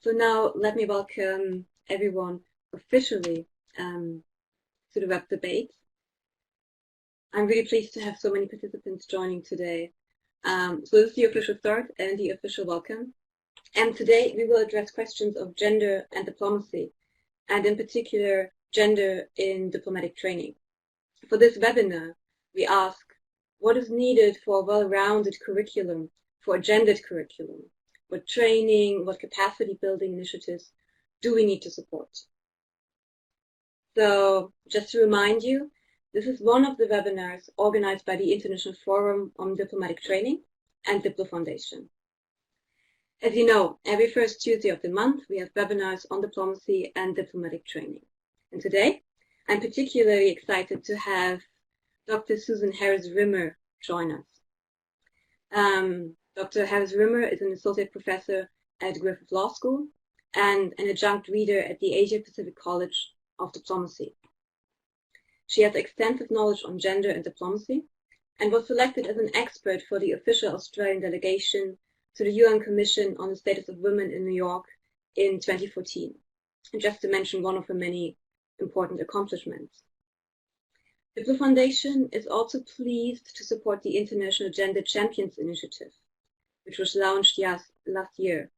So now let me welcome everyone officially to the web debate. I'm really pleased to have so many participants joining today. So this is the official start and the official welcome. And today we will address questions of gender and diplomacy, and in particular, gender in diplomatic training. For this webinar, we ask, what is needed for a well-rounded curriculum, for a gendered curriculum? What training, what capacity building initiatives do we need to support? So just to remind you, this is one of the webinars organized by the International Forum on Diplomatic Training and DiploFoundation. As you know, every first Tuesday of the month, we have webinars on diplomacy and diplomatic training. And today, I'm particularly excited to have Dr. Susan Harris-Rimmer join us. Dr. Harris-Rimmer is an associate professor at Griffith Law School and an adjunct reader at the Asia Pacific College of Diplomacy. She has extensive knowledge on gender and diplomacy and was selected as an expert for the official Australian delegation to the UN Commission on the Status of Women in New York in 2014, and just to mention one of her many important accomplishments. DiploFoundation is also pleased to support the International Gender Champions Initiative, which was launched last year.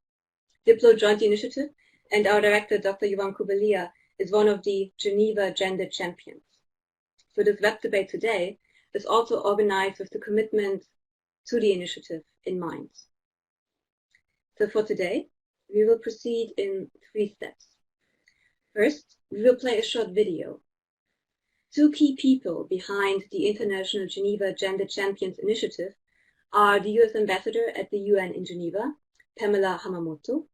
Diplo joined the initiative, and our director, Dr. Jovan Kubelia, is one of the Geneva Gender Champions. So this web debate today is also organized with the commitment to the initiative in mind. So for today, we will proceed in 3 steps. First, we will play a short video. 2 key people behind the International Geneva Gender Champions Initiative are the US Ambassador at the UN in Geneva, Pamela Hamamoto,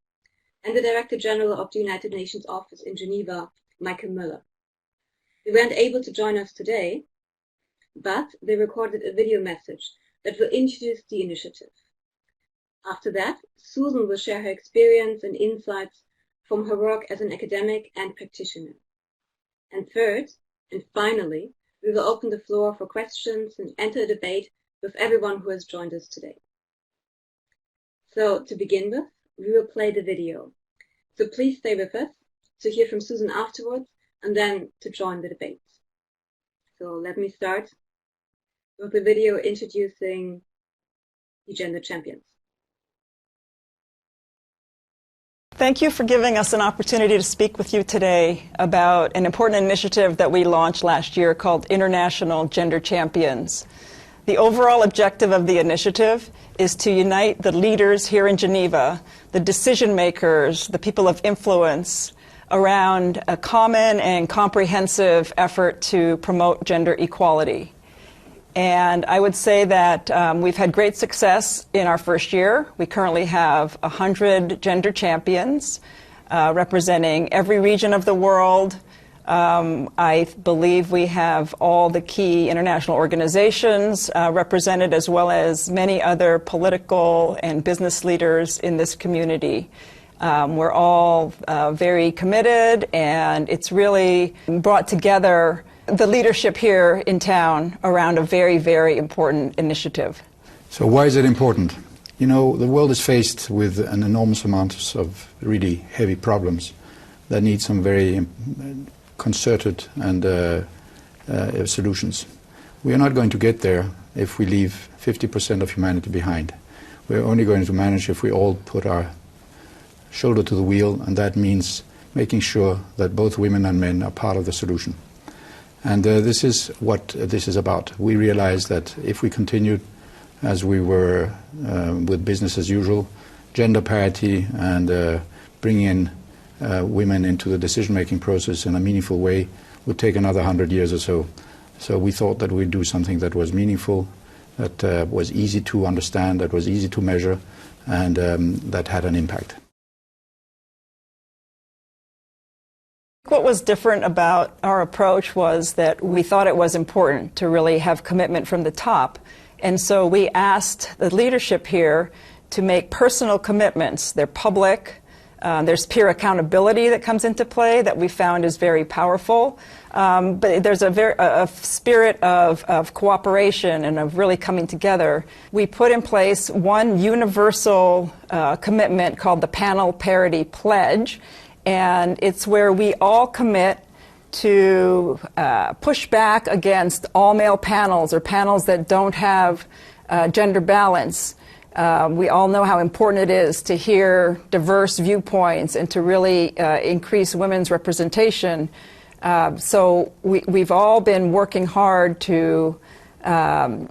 and the Director General of the United Nations Office in Geneva, Michael Müller. They weren't able to join us today, but they recorded a video message that will introduce the initiative. After that, Susan will share her experience and insights from her work as an academic and practitioner. And third, and finally, we will open the floor for questions and enter a debate with everyone who has joined us today. So to begin with, we will play the video. So please stay with us to hear from Susan afterwards and then to join the debate. So let me start with the video introducing the Gender Champions. Thank you for giving us an opportunity to speak with you today about an important initiative that we launched last year called International Gender Champions. The overall objective of the initiative is to unite the leaders here in Geneva, the decision makers, the people of influence, around a common and comprehensive effort to promote gender equality. And I would say that we've had great success in our first year. We currently have 100 gender champions representing every region of the world. I believe we have all the key international organizations represented, as well as many other political and business leaders in this community. We're all very committed, and it's really brought together the leadership here in town around a very, very important initiative. So why is it important? You know, the world is faced with an enormous amount of really heavy problems that need some very concerted and solutions. We are not going to get there if we leave 50% of humanity behind. We're only going to manage if we all put our shoulder to the wheel, and that means making sure that both women and men are part of the solution. And this is what this is about. We realize that if we continue as we were with business as usual, gender parity and bringing in women into the decision-making process in a meaningful way would take another 100 years or so. So we thought that we'd do something that was meaningful, that was easy to understand, that was easy to measure, and that had an impact. What was different about our approach was that we thought it was important to really have commitment from the top. And so we asked the leadership here to make personal commitments. They're public. There's peer accountability that comes into play that we found is very powerful. But there's a spirit of cooperation and of really coming together. We put in place one universal commitment called the Panel Parity Pledge, and it's where we all commit to push back against all-male panels or panels that don't have gender balance. We all know how important it is to hear diverse viewpoints and to really increase women's representation. So we've all been working hard to have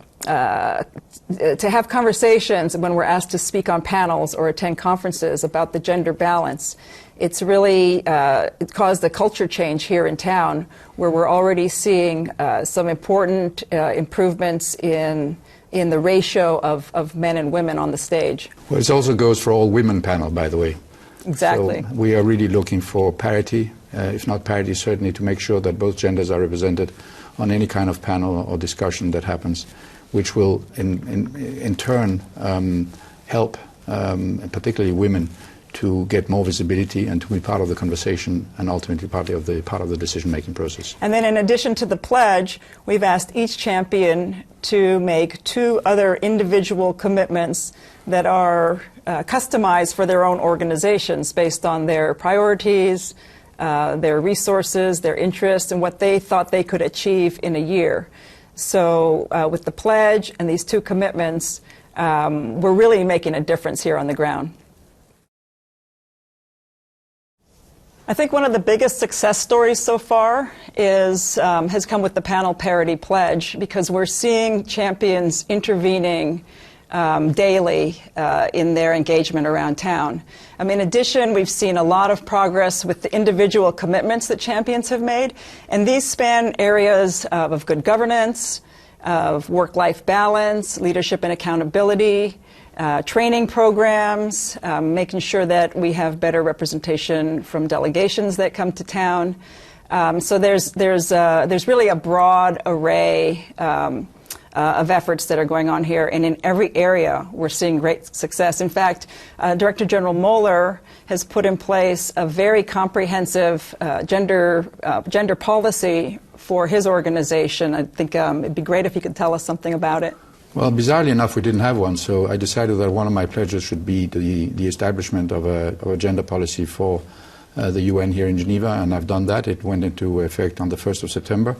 conversations when we're asked to speak on panels or attend conferences about the gender balance. It's really it caused a culture change here in town, where we're already seeing some important improvements in the ratio of men and women on the stage. Well, it also goes for all women panel, by the way. Exactly. So we are really looking for parity, if not parity, certainly to make sure that both genders are represented on any kind of panel or discussion that happens, which will in turn help particularly women to get more visibility and to be part of the conversation and ultimately part of the decision-making process. And then in addition to the pledge, we've asked each champion to make 2 other individual commitments that are customized for their own organizations based on their priorities, their resources, their interests, and what they thought they could achieve in a year. So with the pledge and these 2 commitments, we're really making a difference here on the ground. I think one of the biggest success stories so far has come with the Panel Parity Pledge, because we're seeing champions intervening daily in their engagement around town. In addition, we've seen a lot of progress with the individual commitments that champions have made, and these span areas of good governance, of work-life balance, leadership and accountability, training programs, making sure that we have better representation from delegations that come to town. So there's really a broad array of efforts that are going on here, and in every area we're seeing great success. In fact, Director General Moeller has put in place a very comprehensive gender policy for his organization. I think it'd be great if you could tell us something about it. Well, bizarrely enough, we didn't have one, so I decided that one of my pledges should be the establishment of a gender policy for the UN here in Geneva, and I've done that. It went into effect on the 1st of September.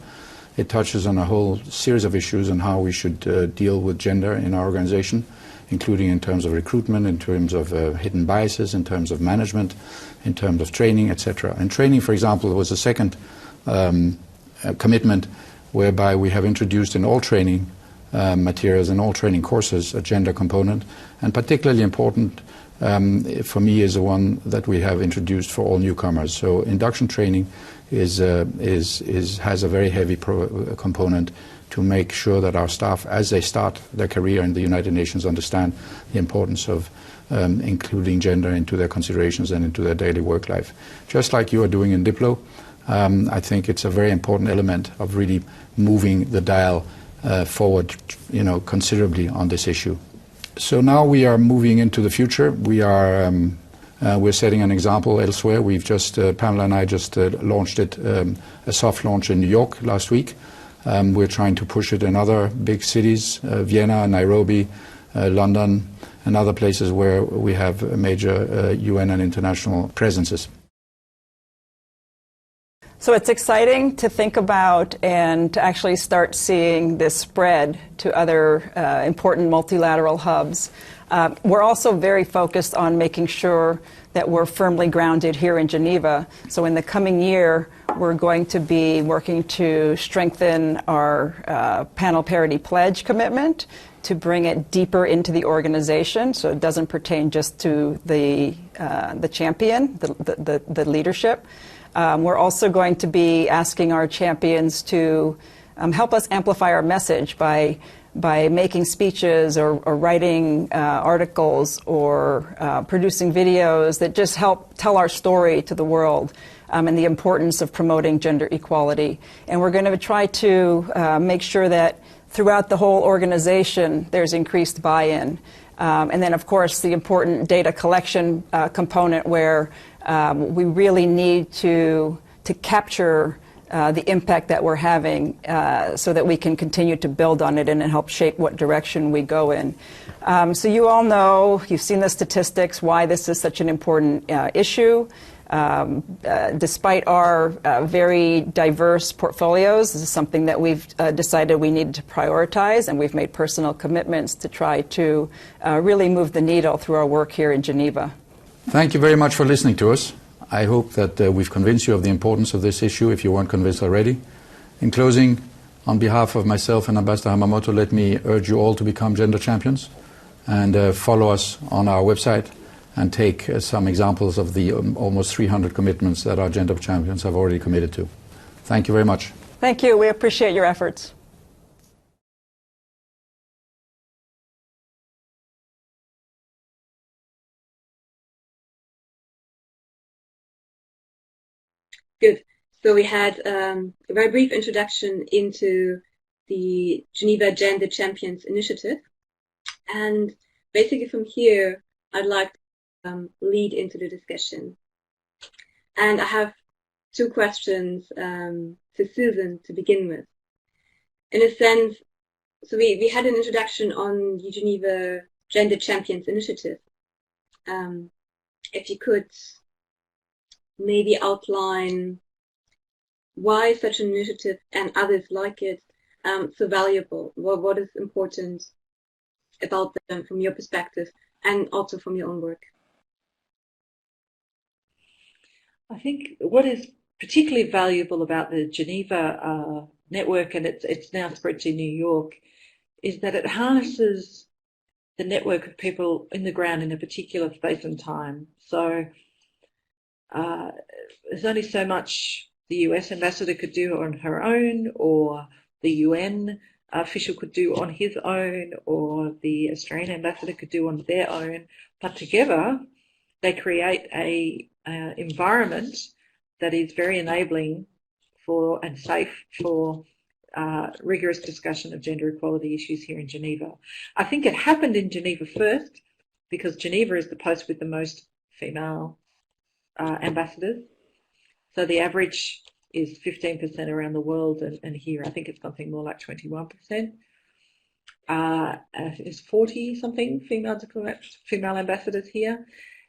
It touches on a whole series of issues on how we should deal with gender in our organization, including in terms of recruitment, in terms of hidden biases, in terms of management, in terms of training, etc. And training, for example, was a second commitment whereby we have introduced in all training materials and all training courses a gender component, and particularly important for me is the one that we have introduced for all newcomers. So induction training has a very heavy component to make sure that our staff, as they start their career in the United Nations, understand the importance of including gender into their considerations and into their daily work life. Just like you are doing in Diplo, I think it's a very important element of really moving the dial forward, considerably on this issue. So now we are moving into the future. We're setting an example elsewhere. We've just, Pamela and I just launched it, a soft launch in New York last week. We're trying to push it in other big cities, Vienna, Nairobi, London, and other places where we have major UN and international presences. So it's exciting to think about and to actually start seeing this spread to other important multilateral hubs. We're also very focused on making sure that we're firmly grounded here in Geneva. So in the coming year, we're going to be working to strengthen our Panel Parity Pledge commitment, to bring it deeper into the organization, so it doesn't pertain just to the champion, the leadership. We're also going to be asking our champions to help us amplify our message by making speeches or writing articles or producing videos that just help tell our story to the world and the importance of promoting gender equality. And we're going to try to make sure that throughout the whole organization there's increased buy-in. And then, of course, the important data collection component where we really need to capture the impact that we're having so that we can continue to build on it and help shape what direction we go in. So you all know, you've seen the statistics, why this is such an important issue. Despite our very diverse portfolios, this is something that we've decided we needed to prioritize, and we've made personal commitments to try to really move the needle through our work here in Geneva. Thank you very much for listening to us. I hope that we've convinced you of the importance of this issue if you weren't convinced already. In closing, on behalf of myself and Ambassador Hamamoto, let me urge you all to become gender champions and follow us on our website and take some examples of the almost 300 commitments that our gender champions have already committed to. Thank you very much. Thank you. We appreciate your efforts. Good. So we had a very brief introduction into the Geneva Gender Champions Initiative. And basically from here, I'd like to lead into the discussion. And I have two questions to Susan to begin with. In a sense, so we had an introduction on the Geneva Gender Champions Initiative. If you could maybe outline why such an initiative and others like it so valuable. What is important about them from your perspective and also from your own work? I think what is particularly valuable about the Geneva network, and it's now spread to New York, is that it harnesses the network of people in the ground in a particular space and time. So there's only so much the US ambassador could do on her own, or the UN official could do on his own, or the Australian ambassador could do on their own. But together, they create a environment that is very enabling for and safe for rigorous discussion of gender equality issues here in Geneva. I think it happened in Geneva first because Geneva is the post with the most female ambassadors. So the average is 15% around the world, and here I think it's something more like 21%. It's 40-something female ambassadors here.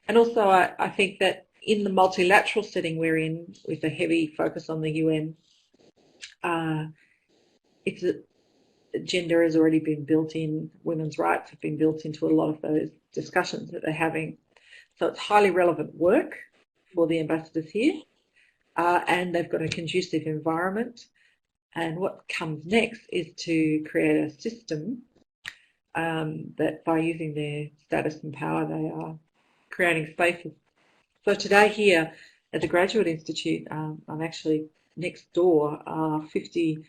And also I think that in the multilateral setting we're in, with a heavy focus on the UN, gender has already been built in, women's rights have been built into a lot of those discussions that they're having. So it's highly relevant work for the ambassadors here, and they've got a conducive environment. And what comes next is to create a system that by using their status and power, they are creating spaces. So today here at the Graduate Institute, I'm actually next door are 50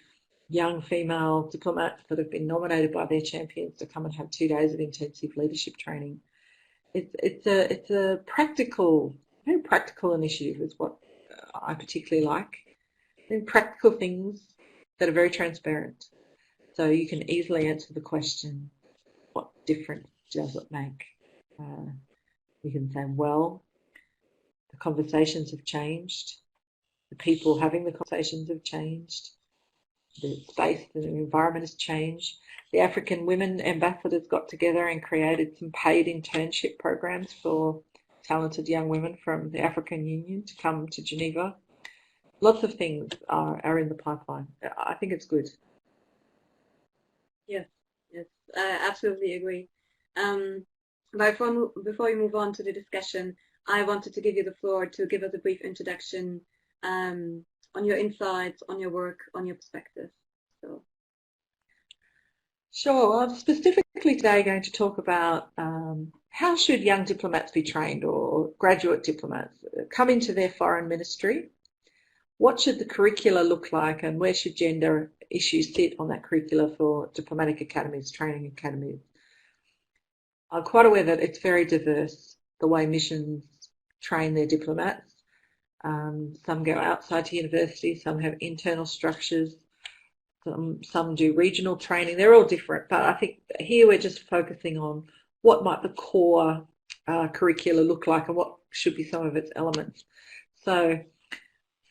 young female diplomats that have been nominated by their champions to come and have 2 days of intensive leadership training. It's a practical, very practical initiative is what I particularly like. And practical things that are very transparent. So you can easily answer the question, what difference does it make? You can say, well, the conversations have changed. The people having the conversations have changed. The space, the environment has changed. The African women ambassadors got together and created some paid internship programs for talented young women from the African Union to come to Geneva. Lots of things are in the pipeline. I think it's good. Yes, I absolutely agree. Before we move on to the discussion, I wanted to give you the floor to give us a brief introduction on your insights, on your work, on your perspective. So. Sure. I'm specifically today going to talk about how should young diplomats be trained, or graduate diplomats come into their foreign ministry. What should the curricula look like, and where should gender issues sit on that curricula for diplomatic academies, training academies? I'm quite aware that it's very diverse, the way missions train their diplomats. Some go outside to university, some have internal structures, some do regional training. They're all different, but I think here we're just focusing on what might the core curricula look like and what should be some of its elements. So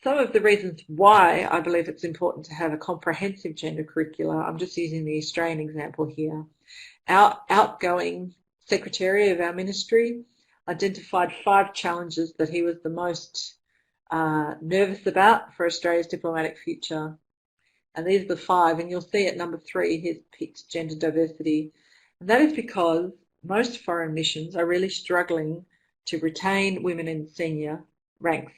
some of the reasons why I believe it's important to have a comprehensive gender curricula, I'm just using the Australian example here. Our outgoing secretary of our ministry identified 5 challenges that he was the most nervous about for Australia's diplomatic future. And these are the 5, and you'll see at number 3 he's picked gender diversity. And that is because most foreign missions are really struggling to retain women in senior ranks.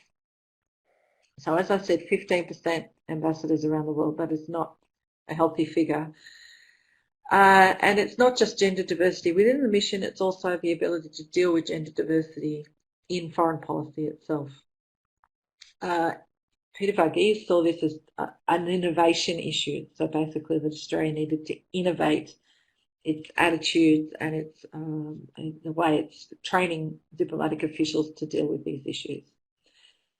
So as I said, 15% ambassadors around the world, that is not a healthy figure. And it's not just gender diversity within the mission, it's also the ability to deal with gender diversity in foreign policy itself. Peter Varghese saw this as an innovation issue. So basically that Australia needed to innovate its attitudes and its the way it's training diplomatic officials to deal with these issues.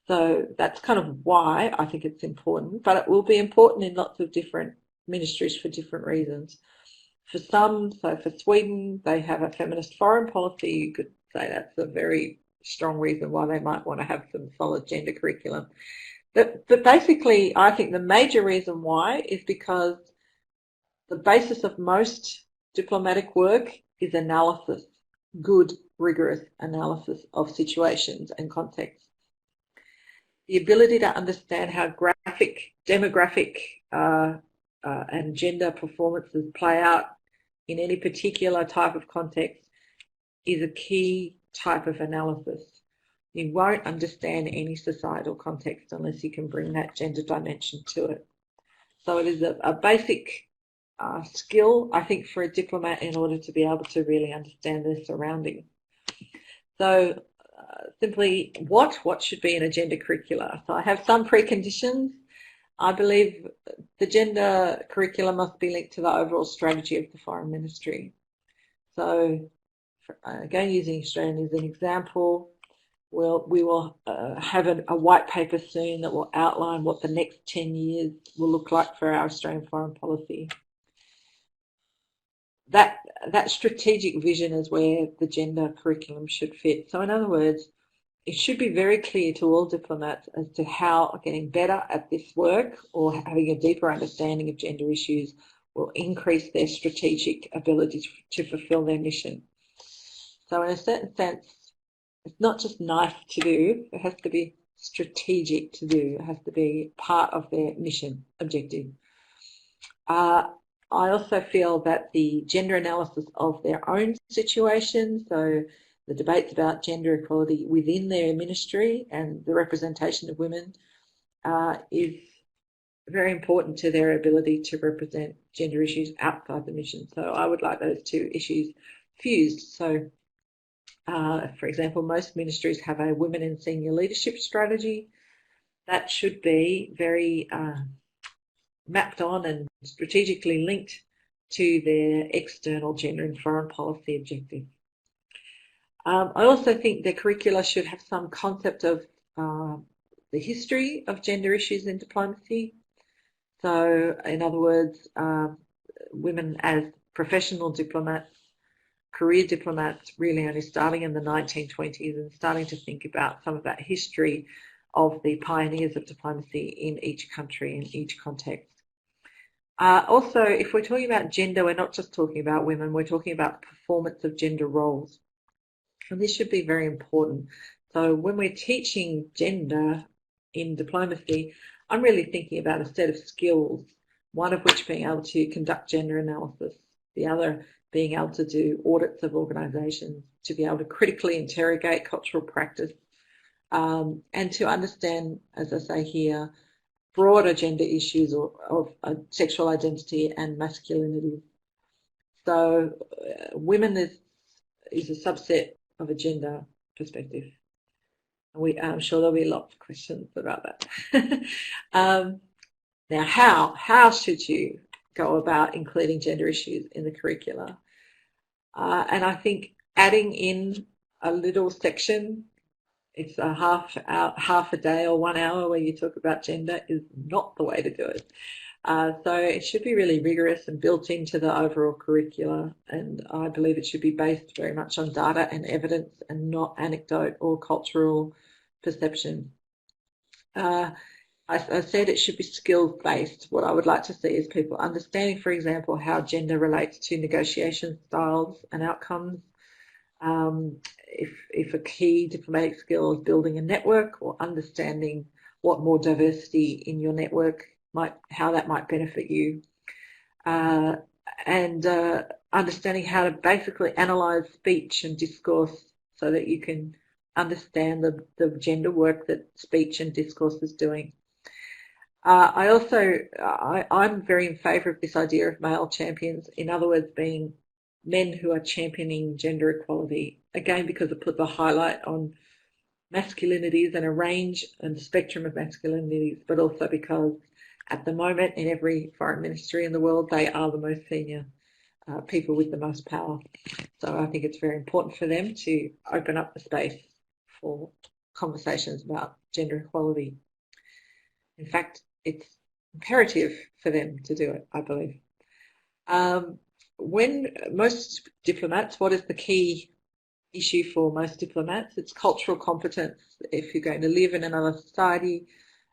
So that's kind of why I think it's important, but it will be important in lots of different ministries for different reasons. For some, so for Sweden, they have a feminist foreign policy. You could say that's a very strong reason why they might want to have some solid gender curriculum. But basically, I think the major reason why is because the basis of most diplomatic work is analysis, good, rigorous analysis of situations and contexts. The ability to understand how demographic and gender performances play out in any particular type of context is a key type of analysis. You won't understand any societal context unless you can bring that gender dimension to it. So it is a basic skill, I think, for a diplomat in order to be able to really understand their surroundings. So simply, what should be in a gender curricula? So I have some preconditions. I believe the gender curricula must be linked to the overall strategy of the foreign ministry. So again, using Australia as an example, we will have a white paper soon that will outline what the next 10 years will look like for our Australian foreign policy. That strategic vision is where the gender curriculum should fit. So in other words, it should be very clear to all diplomats as to how getting better at this work or having a deeper understanding of gender issues will increase their strategic ability to fulfill their mission. So in a certain sense, it's not just nice to do, it has to be strategic to do. It has to be part of their mission objective. I also feel that the gender analysis of their own situation, so the debates about gender equality within their ministry and the representation of women is very important to their ability to represent gender issues outside the mission. So I would like those 2 issues fused. So, for example, most ministries have a women in senior leadership strategy. That should be very mapped on and strategically linked to their external gender and foreign policy objectives. I also think the curricula should have some concept of the history of gender issues in diplomacy. So, in other words, women as professional diplomats, career diplomats, really only starting in the 1920s and starting to think about some of that history of the pioneers of diplomacy in each country, in each context. Also, if we're talking about gender, we're not just talking about women, we're talking about the performance of gender roles. And this should be very important. So when we're teaching gender in diplomacy, I'm really thinking about a set of skills, one of which being able to conduct gender analysis, the other being able to do audits of organisations, to be able to critically interrogate cultural practice, and to understand, as I say here, broader gender issues of sexual identity and masculinity. So women is a subset of a gender perspective. I'm sure there'll be lots of questions about that. Now, how should you go about including gender issues in the curricula? And I think adding in a little section, it's a half a day or 1 hour where you talk about gender is not the way to do it. So it should be really rigorous and built into the overall curricula, and I believe it should be based very much on data and evidence and not anecdote or cultural perception. I said it should be skills-based. What I would like to see is people understanding, for example, how gender relates to negotiation styles and outcomes. If a key diplomatic skill is building a network or understanding what more diversity in your network how that might benefit you, and understanding how to basically analyse speech and discourse so that you can understand the gender work that speech and discourse is doing. I'm very in favour of this idea of male champions, in other words, being men who are championing gender equality, again because it puts a highlight on masculinities and a range and spectrum of masculinities, but also because at the moment in every foreign ministry in the world, they are the most senior people with the most power. So I think it's very important for them to open up the space for conversations about gender equality. In fact, it's imperative for them to do it, I believe. When most diplomats, what is the key issue for most diplomats? It's cultural competence. If you're going to live in another society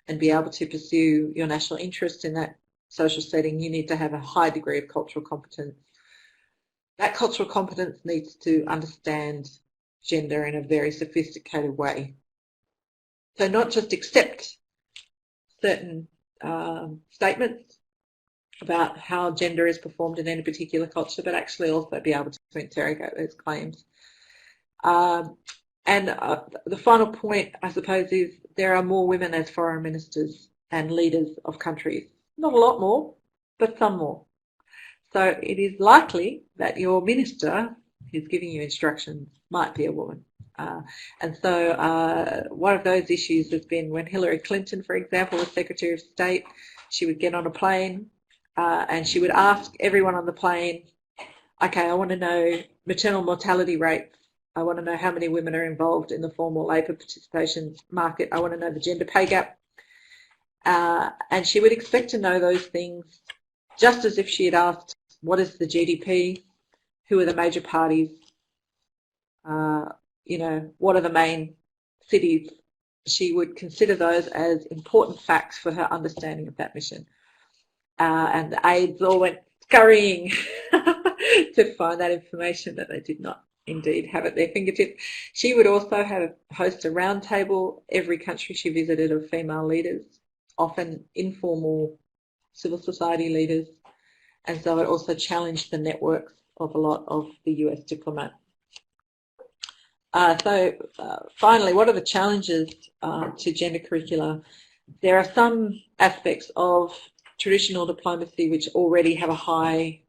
and be able to pursue your national interest in that social setting, you need to have a high degree of cultural competence. That cultural competence needs to understand gender in a very sophisticated way. So not just accept certain statements about how gender is performed in any particular culture, but actually also be able to interrogate those claims. The final point, I suppose, is there are more women as foreign ministers and leaders of countries. Not a lot more, but some more. So it is likely that your minister who's giving you instructions might be a woman. And so one of those issues has been when Hillary Clinton, for example, was Secretary of State, she would get on a plane and she would ask everyone on the plane, okay, I want to know maternal mortality rates. I want to know how many women are involved in the formal labour participation market. I want to know the gender pay gap. And she would expect to know those things just as if she had asked, what is the GDP? Who are the major parties? What are the main cities? She would consider those as important facts for her understanding of that mission. And the aides all went scurrying to find that information that they did not indeed have at their fingertips. She would also host a round table every country she visited of female leaders, often informal civil society leaders. And so it also challenged the networks of a lot of the US diplomats. Finally, what are the challenges to gender curricula? There are some aspects of traditional diplomacy which already have a high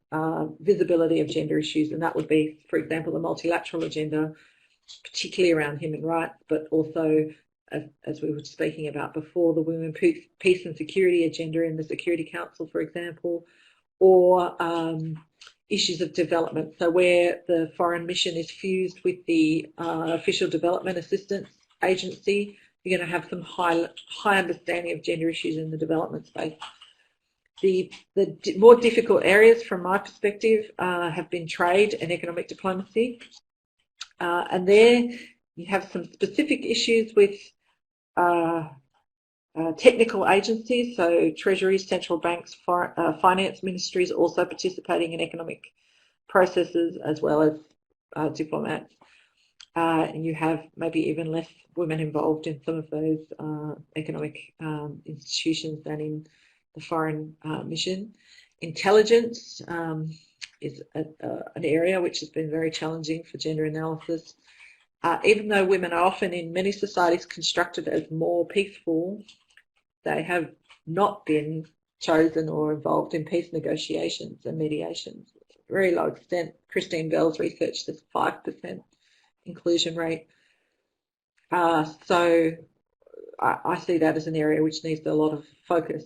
visibility of gender issues, and that would be, for example, the multilateral agenda, particularly around human rights, but also, as we were speaking about before, the Women, Peace and Security agenda in the Security Council, for example, or issues of development. So where the foreign mission is fused with the official development assistance agency, you're going to have some high understanding of gender issues in the development space. The more difficult areas from my perspective have been trade and economic diplomacy. And there you have some specific issues with technical agencies, so treasuries, central banks, finance ministries also participating in economic processes as well as diplomats. And you have maybe even less women involved in some of those economic institutions than in the foreign mission. Intelligence is an area which has been very challenging for gender analysis. Even though women are often in many societies constructed as more peaceful, they have not been chosen or involved in peace negotiations and mediations. Very low extent. Christine Bell's research says 5% inclusion rate. So I see that as an area which needs a lot of focus.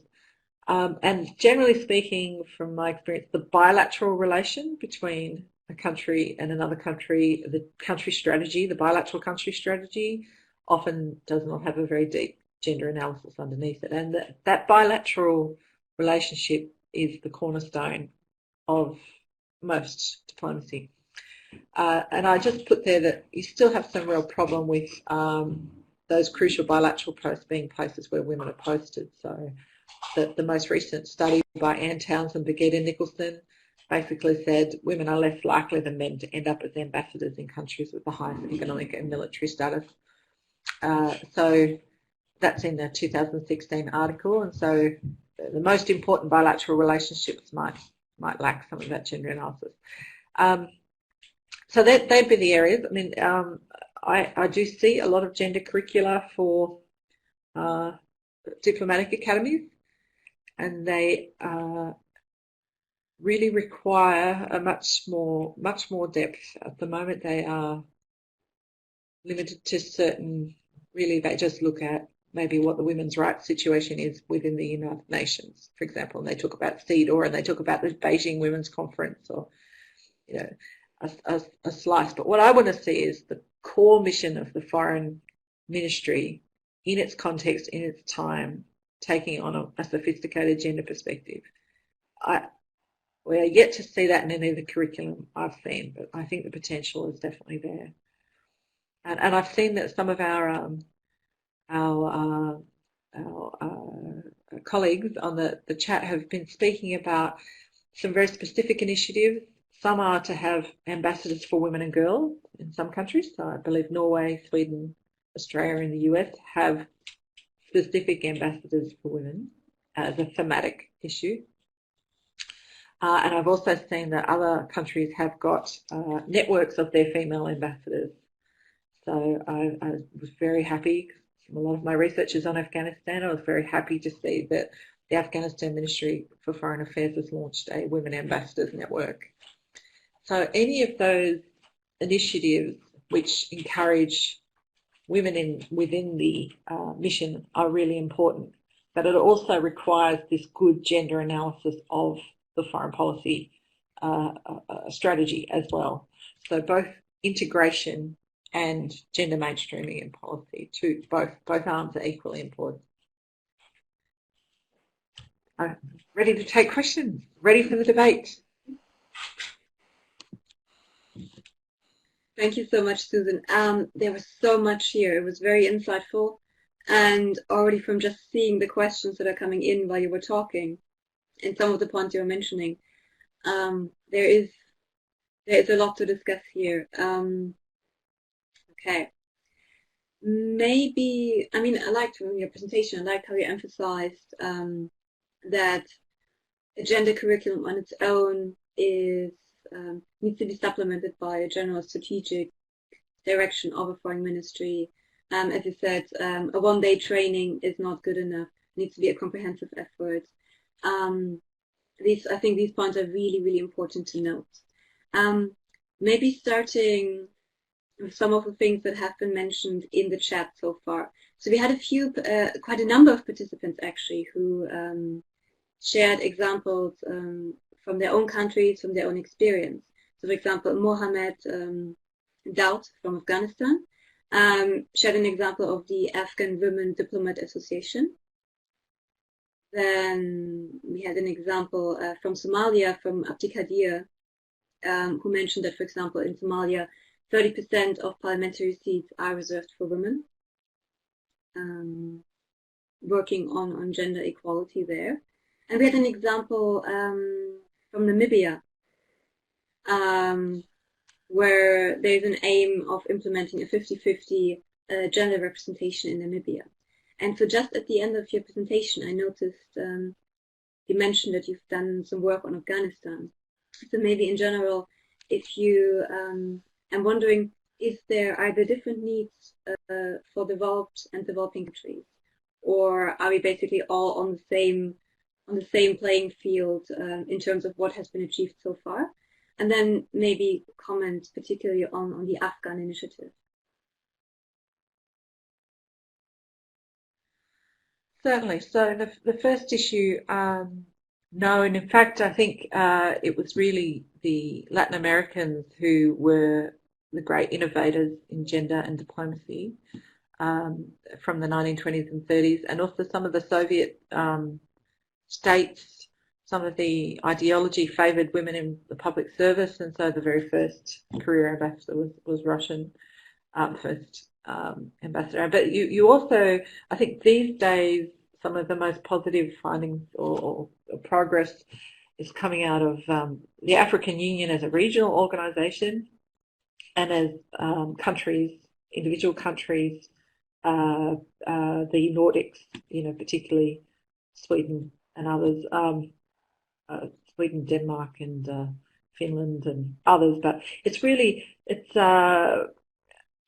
And generally speaking, from my experience, the bilateral relation between a country and another country, the country strategy, the bilateral country strategy, often does not have a very deep gender analysis underneath it. And that bilateral relationship is the cornerstone of most diplomacy. And I just put there that you still have some real problem with those crucial bilateral posts being places where women are posted. So the most recent study by Anne Townsend, Begay and Nicholson basically said women are less likely than men to end up as ambassadors in countries with the highest economic and military status. So that's in the 2016 article, and so the most important bilateral relationships might lack some of that gender analysis. So they'd be the areas. I mean, I do see a lot of gender curricula for diplomatic academies, and they really require a much more depth. At the moment, they are limited to certain. Really, they just look at maybe what the women's rights situation is within the United Nations, for example, and they talk about CEDAW and they talk about the Beijing Women's Conference, or a slice. But what I want to see is the core mission of the foreign ministry in its context, in its time, taking on a sophisticated gender perspective. We're yet to see that in any of the curriculum I've seen, but I think the potential is definitely there. And I've seen that some of our colleagues on the chat have been speaking about some very specific initiatives. Some are to have ambassadors for women and girls in some countries. So I believe Norway, Sweden, Australia and the US have specific ambassadors for women as a thematic issue. And I've also seen that other countries have got networks of their female ambassadors. So I was very happy. A lot of my research is on Afghanistan. I was very happy to see that the Afghanistan Ministry for Foreign Affairs has launched a Women Ambassadors Network. So any of those initiatives which encourage women within the mission are really important, but it also requires this good gender analysis of the foreign policy strategy as well. So both integration and gender mainstreaming in policy, both arms are equally important. Ready to take questions? Ready for the debate? Thank you so much, Susan. There was so much here. It was very insightful, and already from just seeing the questions that are coming in while you were talking, and some of the points you were mentioning, there is a lot to discuss here. Okay. Maybe, I mean, I liked your presentation. I liked how you emphasized that a gender curriculum on its own is needs to be supplemented by a general strategic direction of a foreign ministry. As you said, a one-day training is not good enough. It needs to be a comprehensive effort. I think these points are really, really important to note. Maybe starting with some of the things that have been mentioned in the chat so far. So we had quite a number of participants actually who shared examples from their own countries, from their own experience. So for example, Mohammed Daud from Afghanistan shared an example of the Afghan Women Diplomat Association. Then we had an example from Somalia, from Abdikadir, who mentioned that, for example, in Somalia, 30% of parliamentary seats are reserved for women, working on gender equality there. And we had an example from Namibia, where there's an aim of implementing a 50-50 gender representation in Namibia. And so just at the end of your presentation, I noticed you mentioned that you've done some work on Afghanistan. So maybe in general, if you, I'm wondering, are there different needs for developed and developing countries, or are we basically all on the same playing field in terms of what has been achieved so far? And then maybe comment particularly on the Afghan initiative. Certainly. So the first issue, no, and in fact, I think it was really the Latin Americans who were the great innovators in gender and diplomacy from the 1920s and 30s, and also some of the Soviet states, some of the ideology favoured women in the public service, and so the very first career ambassador was Russian, first ambassador. But you also, I think these days, some of the most positive findings or progress is coming out of the African Union as a regional organisation, and as countries, individual countries, the Nordics, particularly Sweden and others, Sweden, Denmark, and Finland and others. But it's really, I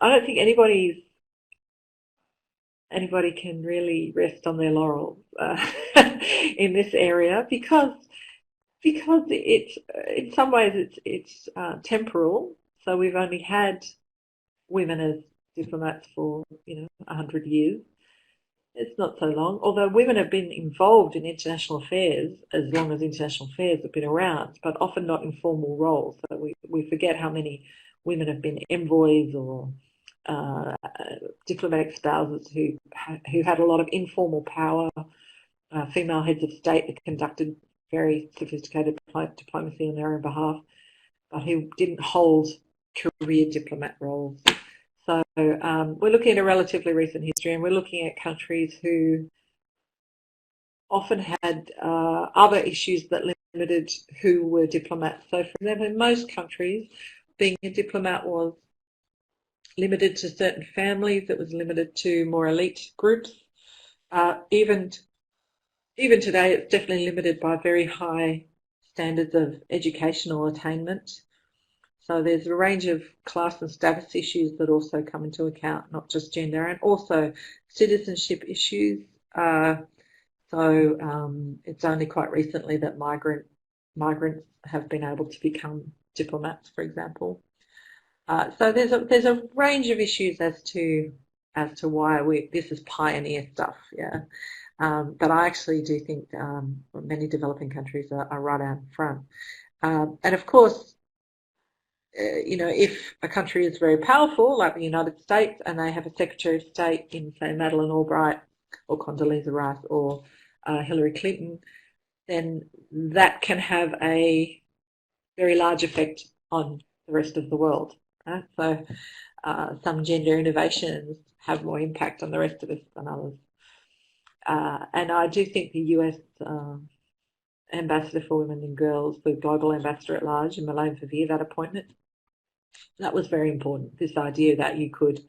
don't think anybody can really rest on their laurels in this area, because it's, in some ways, it's temporal. So we've only had women as diplomats for 100 years. It's not so long, although women have been involved in international affairs as long as international affairs have been around, but often not in formal roles. So we forget how many women have been envoys or diplomatic spouses who had a lot of informal power, female heads of state that conducted very sophisticated diplomacy on their own behalf, but who didn't hold career diplomat roles. So we're looking at a relatively recent history, and we're looking at countries who often had other issues that limited who were diplomats. So for example, in most countries, being a diplomat was limited to certain families. It was limited to more elite groups. Even today, it's definitely limited by very high standards of educational attainment. So there's a range of class and status issues that also come into account, not just gender, and also citizenship issues. It's only quite recently that migrants have been able to become diplomats, for example. So there's a range of issues as to why this is pioneer stuff, yeah. But I actually do think many developing countries are right out in front. And of course, if a country is very powerful, like the United States, and they have a Secretary of State in, say, Madeleine Albright or Condoleezza Rice or Hillary Clinton, then that can have a very large effect on the rest of the world. Right? So some gender innovations have more impact on the rest of us than others. And I do think the US Ambassador for Women and Girls, the Global Ambassador at Large, and Malone Verveer, that appointment, that was very important. This idea that you could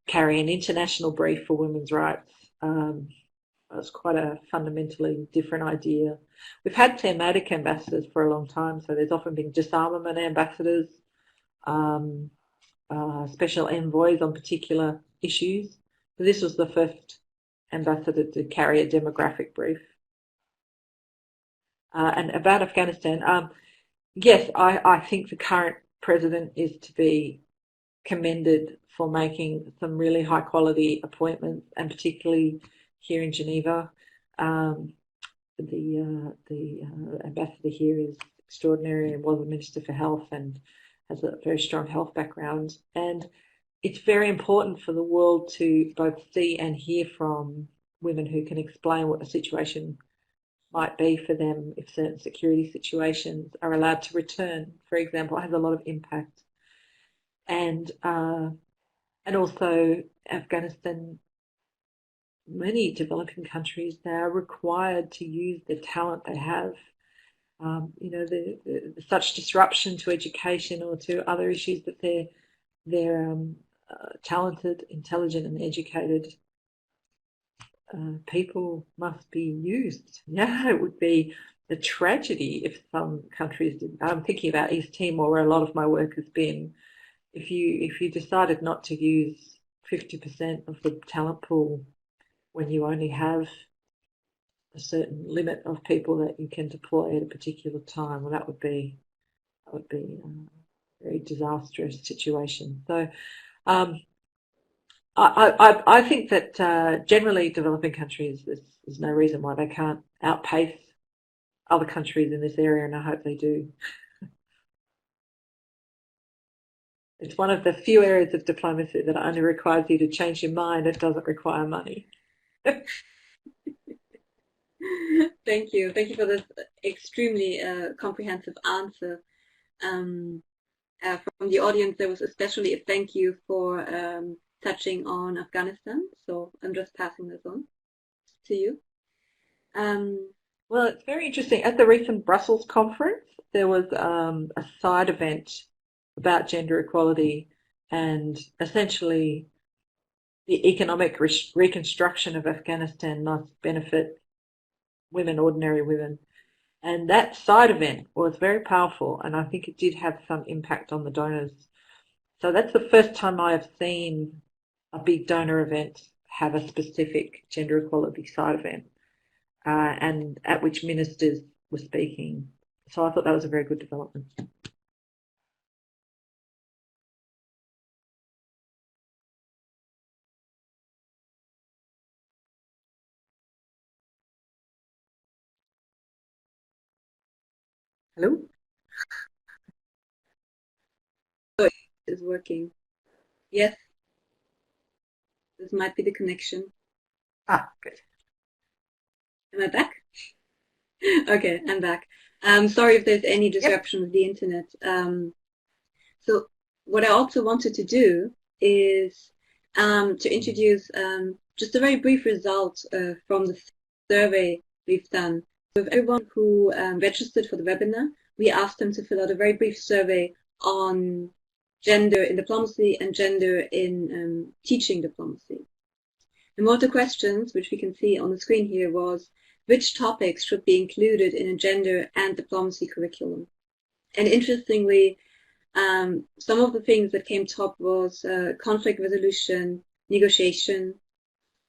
carry an international brief for women's rights was quite a fundamentally different idea. We've had thematic ambassadors for a long time, so there's often been disarmament ambassadors, special envoys on particular issues. So this was the first ambassador to carry a demographic brief. And about Afghanistan, yes, I think the current president is to be commended for making some really high quality appointments, and particularly here in Geneva. The ambassador here is extraordinary and was a Minister for Health and has a very strong health background. And it's very important for the world to both see and hear from women who can explain what the situation might be for them if certain security situations are allowed to return, for example. It has a lot of impact. And also Afghanistan, many developing countries, they are required to use the talent they have. Such disruption to education or to other issues, that they're talented, intelligent and educated people must be used. Yeah, it would be a tragedy if some countries did. I'm thinking about East Timor, where a lot of my work has been. If you decided not to use 50% of the talent pool when you only have a certain limit of people that you can deploy at a particular time, well, that would be a very disastrous situation. So I think that generally developing countries, there's no reason why they can't outpace other countries in this area, and I hope they do. It's one of the few areas of diplomacy that only requires you to change your mind. It doesn't require money. Thank you. Thank you for this extremely comprehensive answer. From the audience, there was especially a thank you for touching on Afghanistan. So I'm just passing this on to you. Well, it's very interesting. At the recent Brussels conference, there was a side event about gender equality and essentially the economic reconstruction of Afghanistan must benefit women, ordinary women. And that side event was very powerful, and I think it did have some impact on the donors. So that's the first time I have seen a big donor event have a specific gender equality side event, and at which ministers were speaking. So I thought that was a very good development. Hello? Is working. Yes. This might be the connection. Ah, good. Am I back? Okay, I'm back. Sorry if there's any disruption with the internet. So what I also wanted to do is to introduce just a very brief result from the survey we've done. With everyone who registered for the webinar, we asked them to fill out a very brief survey on gender in diplomacy and gender in teaching diplomacy. And one of the questions, which we can see on the screen here, was which topics should be included in a gender and diplomacy curriculum. And interestingly, some of the things that came top was conflict resolution, negotiation,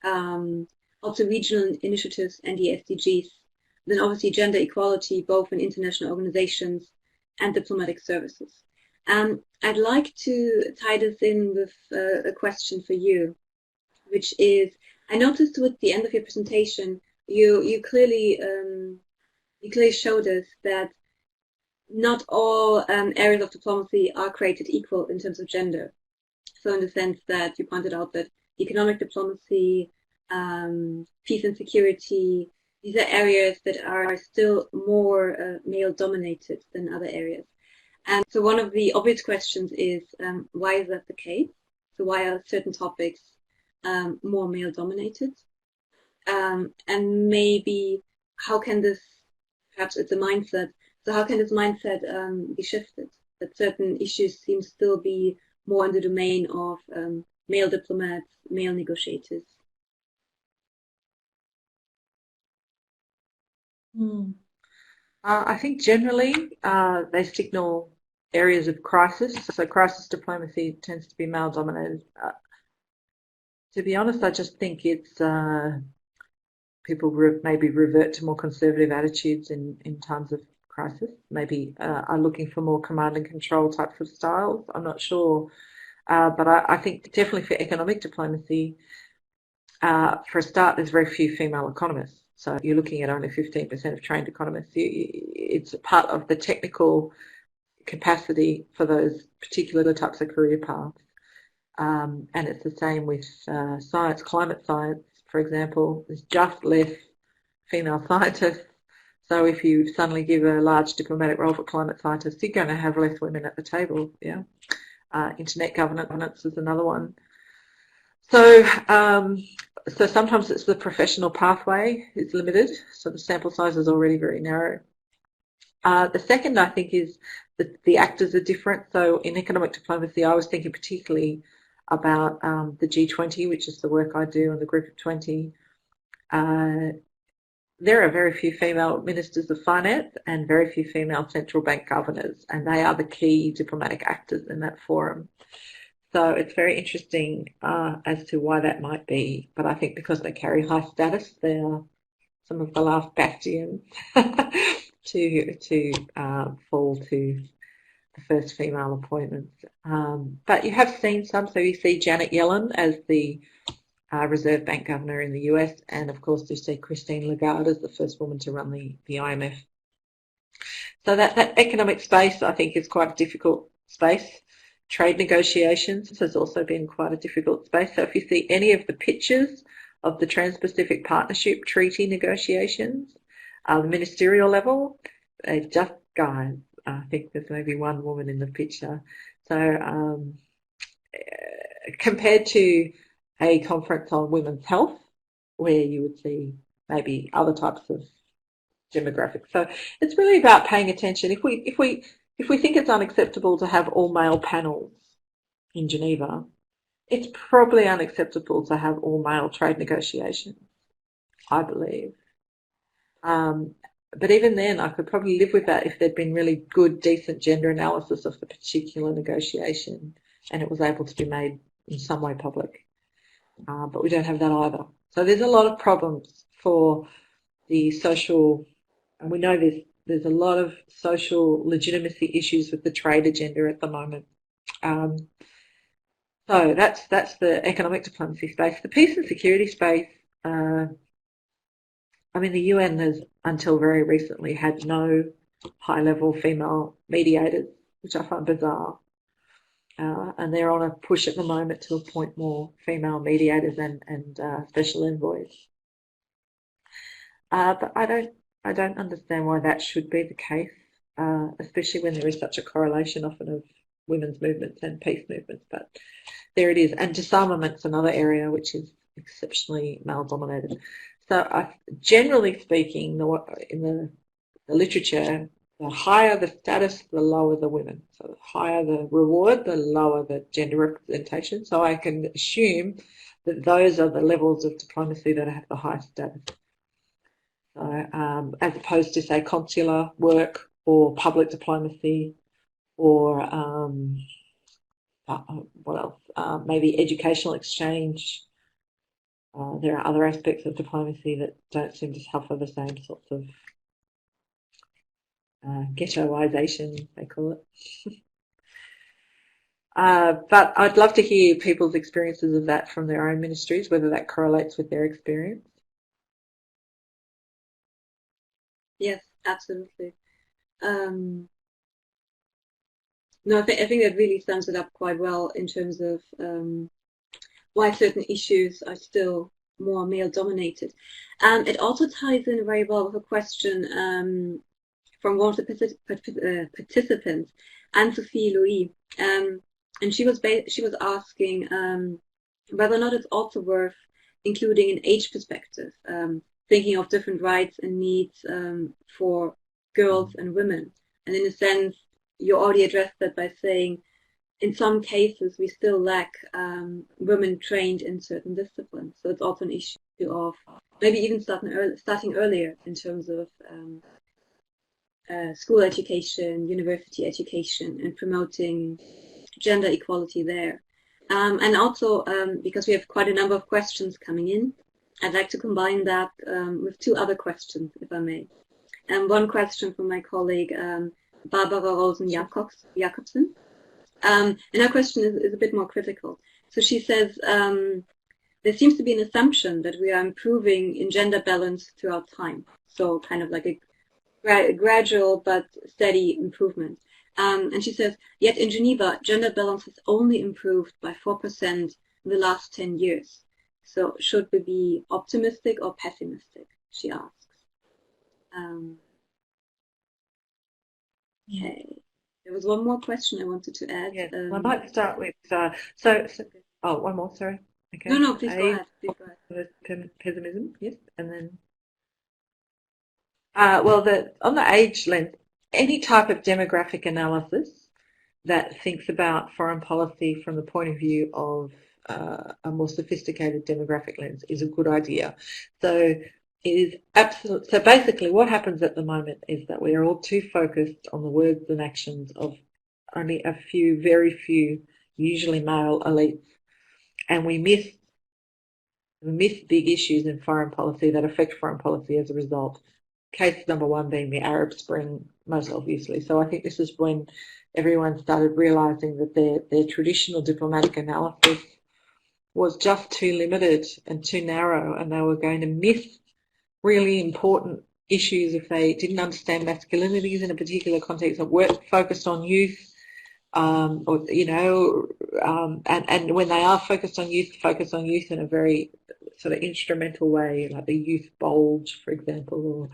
also regional initiatives and the SDGs. Then obviously gender equality, both in international organizations and diplomatic services. I'd like to tie this in with a question for you, which is, I noticed towards the end of your presentation, you clearly showed us that not all areas of diplomacy are created equal in terms of gender. So in the sense that you pointed out that economic diplomacy, peace and security, these are areas that are still more male-dominated than other areas. And so one of the obvious questions is, why is that the case? So why are certain topics more male-dominated? And maybe how can this, perhaps it's a mindset, so how can this mindset be shifted? That certain issues seem to still be more in the domain of male diplomats, male negotiators. I think generally they signal areas of crisis. So crisis diplomacy tends to be male-dominated. To be honest, I just think it's people maybe revert to more conservative attitudes in times of crisis. Maybe are looking for more command and control types of styles. I'm not sure. But I think definitely for economic diplomacy, for a start, there's very few female economists. So you're looking at only 15% of trained economists. It's part of the technical capacity for those particular types of career paths. And it's the same with science, climate science, for example. There's just less female scientists. So if you suddenly give a large diplomatic role for climate scientists, you're going to have less women at the table. Yeah. Internet governance is another one. So sometimes it's the professional pathway is limited, so the sample size is already very narrow. The second, I think, is that the actors are different. So in economic diplomacy, I was thinking particularly about the G20, which is the work I do, and the Group of 20. There are very few female ministers of finance and very few female central bank governors, and they are the key diplomatic actors in that forum. So it's very interesting as to why that might be, but I think because they carry high status, they are some of the last bastions to fall to the first female appointments. But you have seen some, so you see Janet Yellen as the Reserve Bank Governor in the US, and of course you see Christine Lagarde as the first woman to run the IMF. So that economic space, I think, is quite a difficult space. Trade negotiations has also been quite a difficult space. So if you see any of the pictures of the Trans-Pacific Partnership Treaty negotiations, The ministerial level, just guys. I think there's maybe one woman in the picture. So compared to a conference on women's health, where you would see maybe other types of demographics. So it's really about paying attention. If we think it's unacceptable to have all male panels in Geneva, it's probably unacceptable to have all male trade negotiations, I believe. But even then, I could probably live with that if there'd been really good, decent gender analysis of the particular negotiation and it was able to be made in some way public. But we don't have that either. So there's a lot of problems for the social, and we know there's a lot of social legitimacy issues with the trade agenda at the moment. So that's the economic diplomacy space. The peace and security space, I mean, the UN has, until very recently, had no high-level female mediators, which I find bizarre. And they're on a push at the moment to appoint more female mediators and special envoys. But I don't understand why that should be the case, especially when there is such a correlation often of women's movements and peace movements. But there it is. And disarmament's another area which is exceptionally male-dominated. So generally speaking, in the literature, the higher the status, the lower the women. So the higher the reward, the lower the gender representation. So I can assume that those are the levels of diplomacy that have the highest status. So as opposed to, say, consular work or public diplomacy or what else? Maybe educational exchange. There are other aspects of diplomacy that don't seem to suffer the same sorts of ghettoisation, they call it. But I'd love to hear people's experiences of that from their own ministries, whether that correlates with their experience. Yes, absolutely. No, I think that really sums it up quite well in terms of why certain issues are still more male-dominated. It also ties in very well with a question from one of the participants, Anne-Sophie Louis, and she was asking whether or not it's also worth including an age perspective, thinking of different rights and needs for girls and women. And in a sense, you already addressed that by saying, in some cases, we still lack women trained in certain disciplines. So it's also an issue of maybe even starting earlier in terms of school education, university education, and promoting gender equality there. And also, because we have quite a number of questions coming in, I'd like to combine that with two other questions, if I may. One question from my colleague, Barbara Rosen-Jacobsen. And her question is a bit more critical. So she says, there seems to be an assumption that we are improving in gender balance throughout time. So kind of like a gradual but steady improvement. And she says, yet in Geneva, gender balance has only improved by 4% in the last 10 years. So should we be optimistic or pessimistic, she asks. Okay. There was one more question I wanted to add. Yeah, I might start with, oh, one more, sorry. Okay. No, please go ahead. Please go ahead. Pessimism, yes, and then, well, on the age lens, any type of demographic analysis that thinks about foreign policy from the point of view of a more sophisticated demographic lens is a good idea. So it is absolute. So basically what happens at the moment is that we are all too focused on the words and actions of only a few, very few, usually male elites. And we miss big issues in foreign policy that affect foreign policy as a result. Case number one being the Arab Spring, most obviously. So I think this is when everyone started realising that their traditional diplomatic analysis was just too limited and too narrow, and they were going to miss really important issues if they didn't understand masculinities in a particular context, or weren't focused on youth, and when they are focus on youth in a very sort of instrumental way, like the youth bulge, for example, or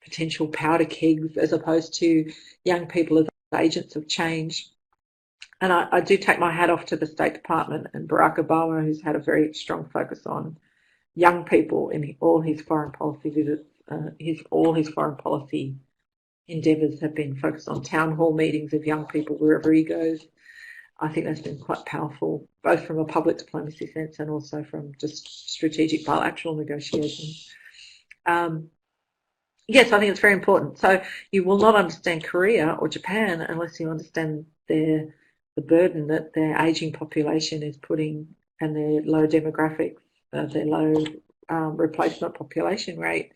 potential powder kegs as opposed to young people as agents of change. And I do take my hat off to the State Department and Barack Obama, who's had a very strong focus on young people in all his foreign policy visits. All his foreign policy endeavours have been focused on town hall meetings of young people wherever he goes. I think that's been quite powerful, both from a public diplomacy sense and also from just strategic bilateral negotiations. Yes, I think it's very important. So you will not understand Korea or Japan unless you understand the burden that their ageing population is putting and their low demographics, their low replacement population rate.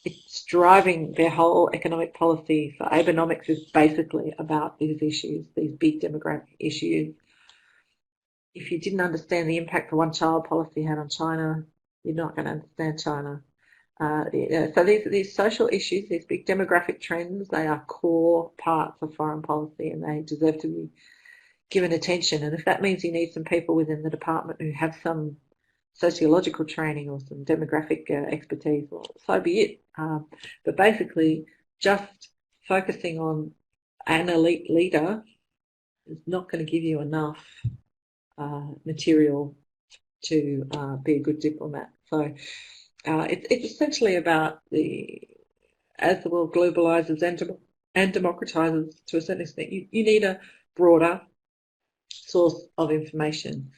It's driving their whole economic policy. So Abenomics is basically about these issues, these big demographic issues. If you didn't understand the impact the one-child policy had on China, you're not going to understand China. So these social issues, these big demographic trends, they are core parts of foreign policy and they deserve to be given attention. And if that means you need some people within the department who have some sociological training or some demographic expertise, well, so be it. But basically, just focusing on an elite leader is not going to give you enough material to be a good diplomat. So it's essentially about as the world globalizes and democratizes to a certain extent, you need a broader source of information.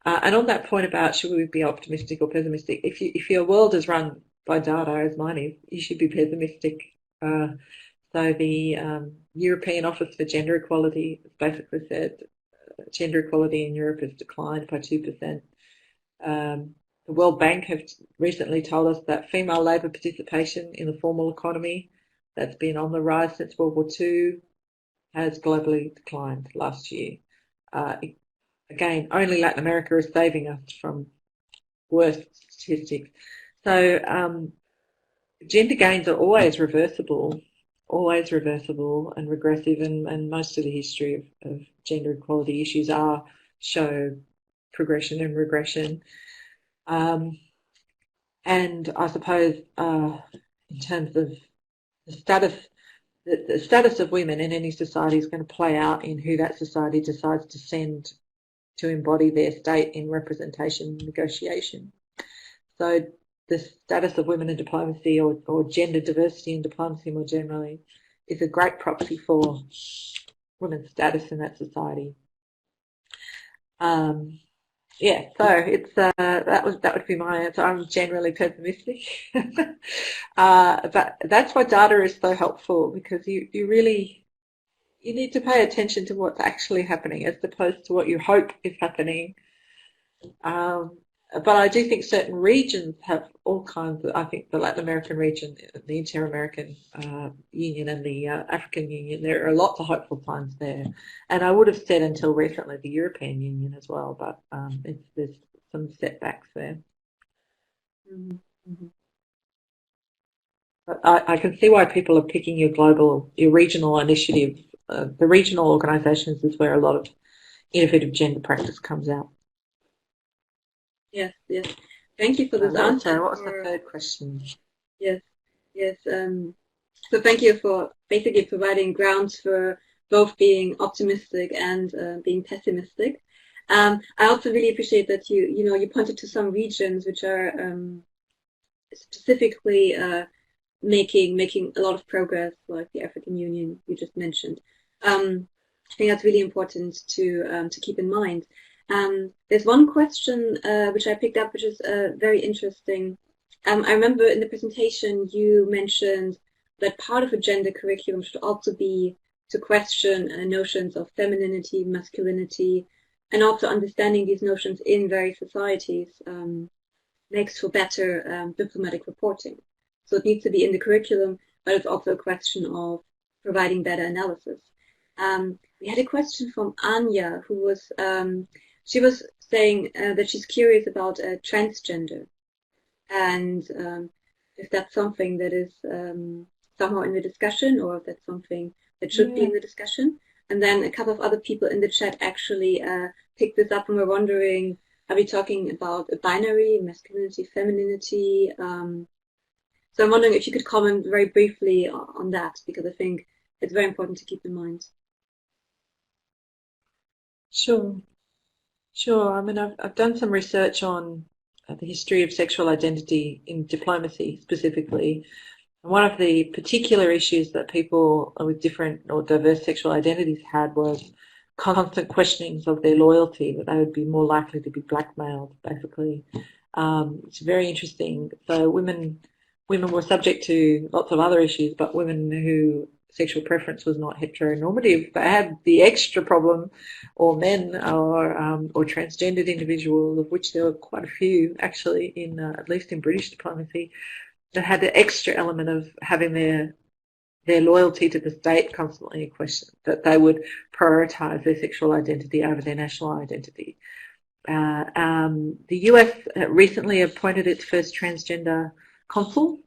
And on that point about should we be optimistic or pessimistic, if your world is run by data, as mine is, you should be pessimistic. So the European Office for Gender Equality has basically said gender equality in Europe has declined by 2%. The World Bank have recently told us that female labour participation in the formal economy that's been on the rise since World War II has globally declined last year. Again, only Latin America is saving us from worse statistics. So gender gains are always reversible and regressive, and most of the history of gender equality issues show progression and regression. And I suppose in terms of the status of women in any society is going to play out in who that society decides to send to embody their state in representation and negotiation. So the status of women in diplomacy or gender diversity in diplomacy more generally is a great proxy for women's status in that society. Yeah, so it's that would be my answer. I'm generally pessimistic, but that's why data is so helpful, because you need to pay attention to what's actually happening as opposed to what you hope is happening. But I do think certain regions have all kinds of, I think the Latin American region, the Inter-American Union and the African Union, there are lots of hopeful signs there. And I would have said until recently the European Union as well, but there's some setbacks there. Mm-hmm. But I can see why people are picking your regional initiative. The regional organisations is where a lot of innovative gender practice comes out. Yes, yes. Thank you for this answer. What was the third question? Yes, yes. So thank you for basically providing grounds for both being optimistic and being pessimistic. I also really appreciate that you pointed to some regions which are specifically making a lot of progress, like the African Union you just mentioned. I think that's really important to keep in mind. There's one question which I picked up, which is very interesting. I remember in the presentation you mentioned that part of a gender curriculum should also be to question notions of femininity, masculinity, and also understanding these notions in various societies makes for better diplomatic reporting. So it needs to be in the curriculum, but it's also a question of providing better analysis. We had a question from Anya, who was she was saying that she's curious about transgender, and if that's something that is somehow in the discussion, or if that's something that should be in the discussion. And then a couple of other people in the chat actually picked this up and were wondering, are we talking about a binary, masculinity, femininity? So I'm wondering if you could comment very briefly on that, because I think it's very important to keep in mind. Sure. I mean, I've done some research on the history of sexual identity in diplomacy specifically. And one of the particular issues that people with different or diverse sexual identities had was constant questionings of their loyalty, that they would be more likely to be blackmailed, basically. It's very interesting. So women were subject to lots of other issues, but women who sexual preference was not heteronormative, they had the extra problem, or men or transgendered individuals, of which there were quite a few actually, in at least in British diplomacy, that had the extra element of having their loyalty to the state constantly in question, that they would prioritise their sexual identity over their national identity. The US recently appointed its first transgender consul,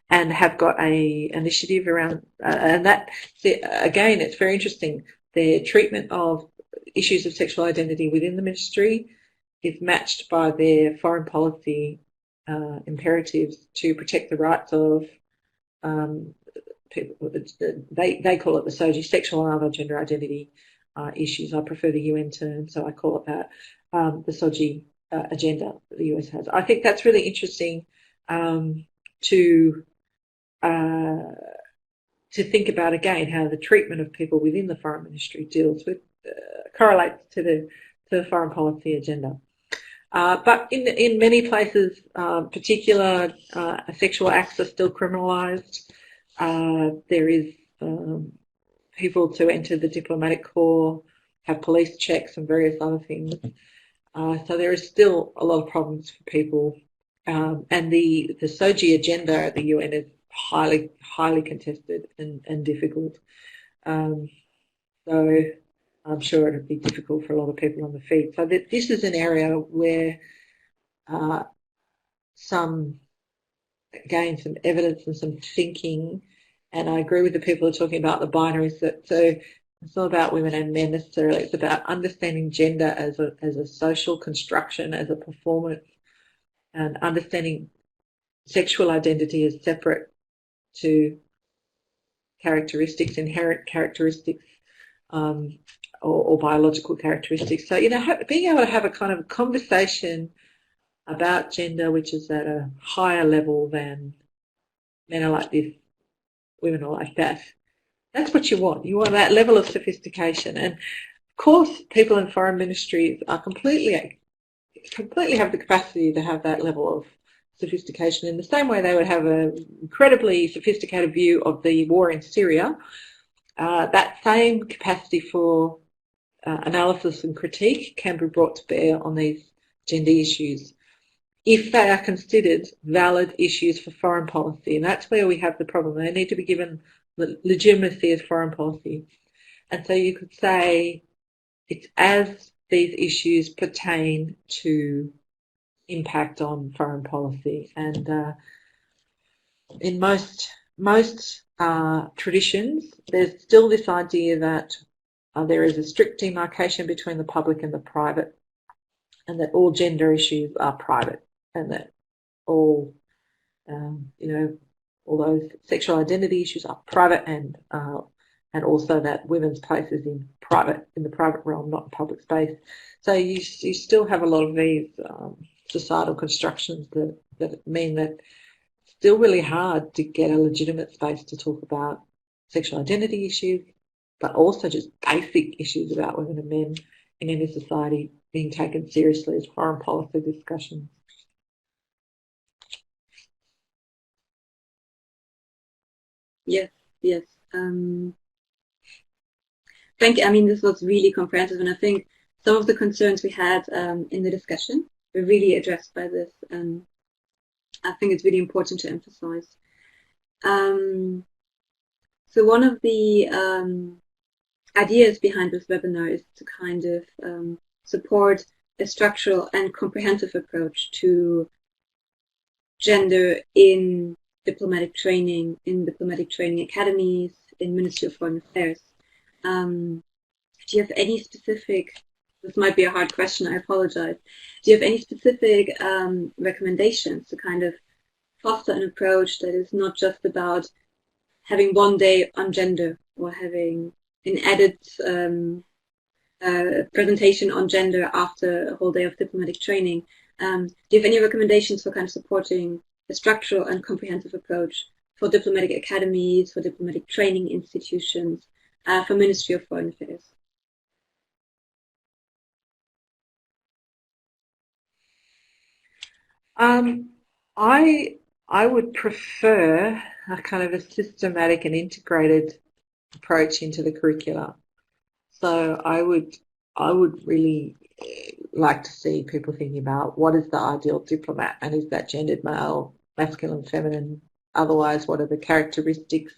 and have got a initiative around, and that, again, it's very interesting. Their treatment of issues of sexual identity within the ministry is matched by their foreign policy imperatives to protect the rights of people. They call it the SOGI, sexual and other gender identity issues. I prefer the UN term, so I call it that, the SOGI agenda that the US has. I think that's really interesting to think about, again, how the treatment of people within the foreign ministry deals with, correlates to the foreign policy agenda. But in many places, particular sexual acts are still criminalised. There is people to enter the diplomatic corps have police checks and various other things. So there is still a lot of problems for people. And the SOGI agenda at the UN is highly contested and difficult. So I'm sure it would be difficult for a lot of people on the feed. So this is an area where some evidence and some thinking, and I agree with the people who are talking about the binaries, that so it's not about women and men necessarily, it's about understanding gender as a social construction, as a performance, and understanding sexual identity as separate to characteristics, inherent characteristics, or biological characteristics. So, being able to have a kind of conversation about gender which is at a higher level than men are like this, women are like that. That's what you want. You want that level of sophistication. And of course, people in foreign ministries are completely have the capacity to have that level of sophistication in the same way they would have an incredibly sophisticated view of the war in Syria. That same capacity for analysis and critique can be brought to bear on these gender issues if they are considered valid issues for foreign policy. And that's where we have the problem. They need to be given legitimacy as foreign policy. And so you could say it's as these issues pertain to impact on foreign policy. And in most traditions, there's still this idea that there is a strict demarcation between the public and the private, and that all gender issues are private, and that all those sexual identity issues are private, and also that women's place is in the private realm, not in public space. So you still have a lot of these societal constructions that mean that it's still really hard to get a legitimate space to talk about sexual identity issues, but also just basic issues about women and men in any society being taken seriously as foreign policy discussions. Yes. Thank you. I mean, this was really comprehensive, and I think some of the concerns we had in the discussion were really addressed by this. I think it's really important to emphasize. So one of the ideas behind this webinar is to kind of support a structural and comprehensive approach to gender in diplomatic training academies, in Ministry of Foreign Affairs. Do you have any specific, this might be a hard question, I apologize. Do you have any specific recommendations to kind of foster an approach that is not just about having one day on gender or having an added presentation on gender after a whole day of diplomatic training. Do you have any recommendations for kind of supporting a structural and comprehensive approach for diplomatic academies, for diplomatic training institutions, for Ministry of Foreign Affairs? I would prefer a kind of a systematic and integrated approach into the curricula. So I would really like to see people thinking about what is the ideal diplomat, and is that gendered, male, masculine, feminine? Otherwise, what are the characteristics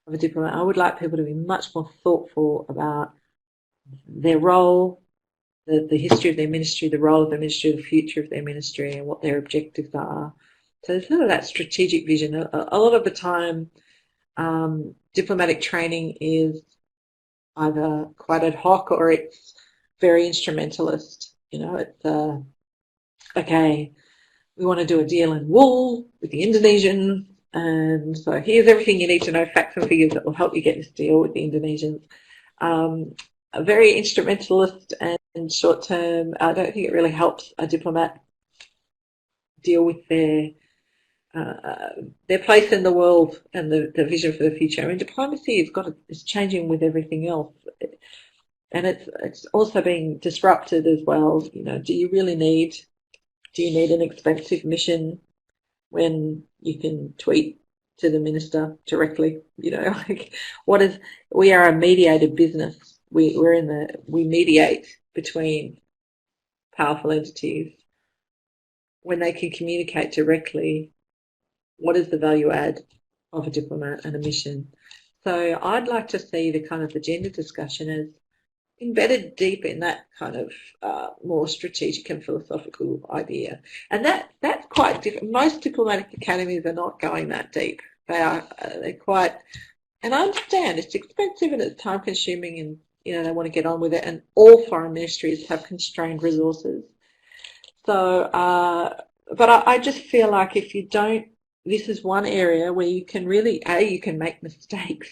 of a diplomat? I would like people to be much more thoughtful about their role, the history of their ministry, the role of their ministry, the future of their ministry, and what their objectives are. So there's sort of that strategic vision. A lot of the time, diplomatic training is either quite ad hoc or it's very instrumentalist. You know, it's okay, we want to do a deal in wool with the Indonesians, and so here's everything you need to know, facts and figures that will help you get this deal with the Indonesians. A very instrumentalist and short term. I don't think it really helps a diplomat deal with their place in the world and the vision for the future. I mean, diplomacy is changing with everything else, and it's also being disrupted as well. You know, do you need an expensive mission when you can tweet to the minister directly? You know, like we are a mediated business. We mediate between powerful entities. When they can communicate directly, what is the value add of a diplomat and a mission? So I'd like to see the gender discussion as embedded deep in that kind of more strategic and philosophical idea. And that's quite different. Most diplomatic academies are not going that deep. They're quite, and I understand it's expensive and it's time consuming, and they want to get on with it, and all foreign ministries have constrained resources. So, but I just feel like if you don't, this is one area where you can really, you can make mistakes,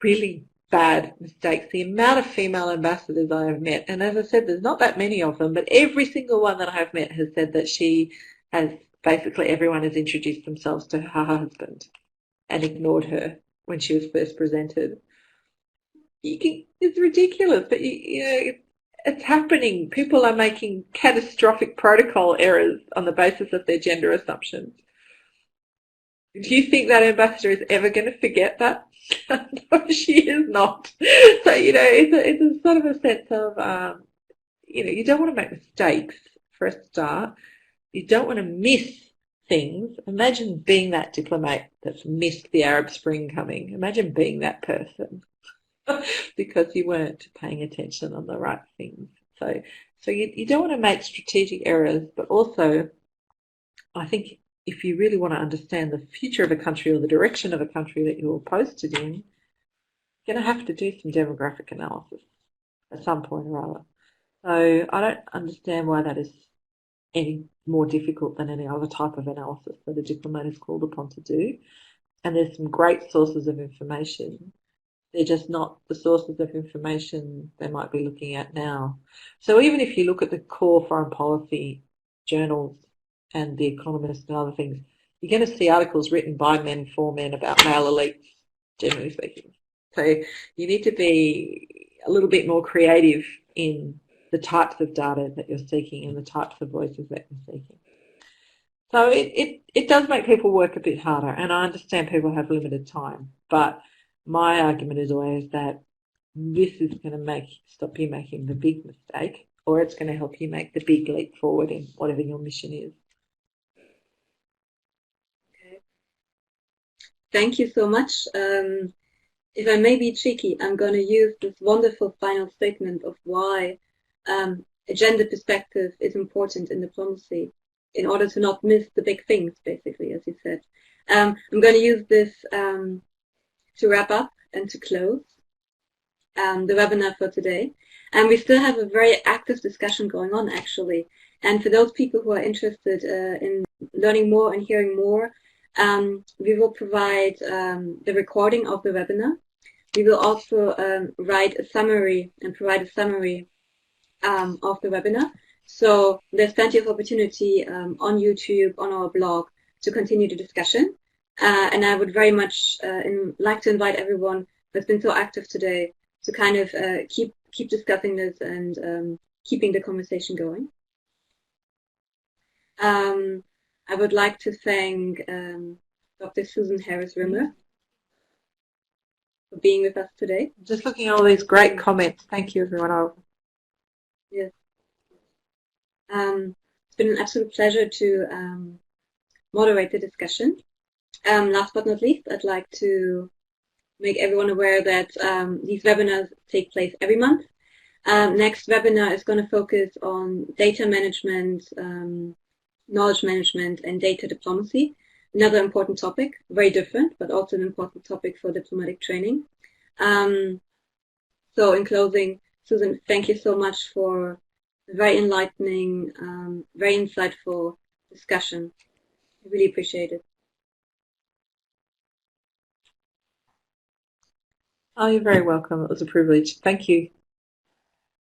really bad mistakes. The amount of female ambassadors I have met, and as I said, there's not that many of them, but every single one that I have met has said that she has, basically everyone has introduced themselves to her husband and ignored her when she was first presented. It's ridiculous, but it's happening. People are making catastrophic protocol errors on the basis of their gender assumptions. Do you think that ambassador is ever going to forget that? No, she is not. So, it's a sort of a sense of, you don't want to make mistakes for a start. You don't want to miss things. Imagine being that diplomat that's missed the Arab Spring coming. Imagine being that person because you weren't paying attention on the right things. So you don't want to make strategic errors, but also I think if you really want to understand the future of a country or the direction of a country that you're posted in, you're going to have to do some demographic analysis at some point or other. So I don't understand why that is any more difficult than any other type of analysis that a diplomat is called upon to do. And there's some great sources of information. They're just not the sources of information they might be looking at now. So even if you look at the core foreign policy journals and The Economist and other things, you're going to see articles written by men for men about male elites, generally speaking. So you need to be a little bit more creative in the types of data that you're seeking and the types of voices that you're seeking. So it does make people work a bit harder, and I understand people have limited time, but my argument is always that this is going to stop you making the big mistake, or it's going to help you make the big leap forward in whatever your mission is. Okay. Thank you so much. If I may be cheeky, I'm going to use this wonderful final statement of why a gender perspective is important in diplomacy in order to not miss the big things, basically, as you said. I'm going to use this to wrap up and to close the webinar for today. And we still have a very active discussion going on, actually. And for those people who are interested in learning more and hearing more, we will provide the recording of the webinar. We will also write a summary and provide a summary of the webinar. So there's plenty of opportunity on YouTube, on our blog, to continue the discussion. And I would very much like to invite everyone that's been so active today to kind of keep discussing this and keeping the conversation going. I would like to thank Dr. Susan Harris-Rimmer for being with us today. Just looking at all these great comments. Thank you, everyone. Yes. It's been an absolute pleasure to moderate the discussion. Last but not least, I'd like to make everyone aware that these webinars take place every month. Next webinar is going to focus on data management, knowledge management, and data diplomacy. Another important topic, very different, but also an important topic for diplomatic training. So in closing, Susan, thank you so much for a very enlightening, very insightful discussion. I really appreciate it. Oh, you're very welcome. It was a privilege. Thank you.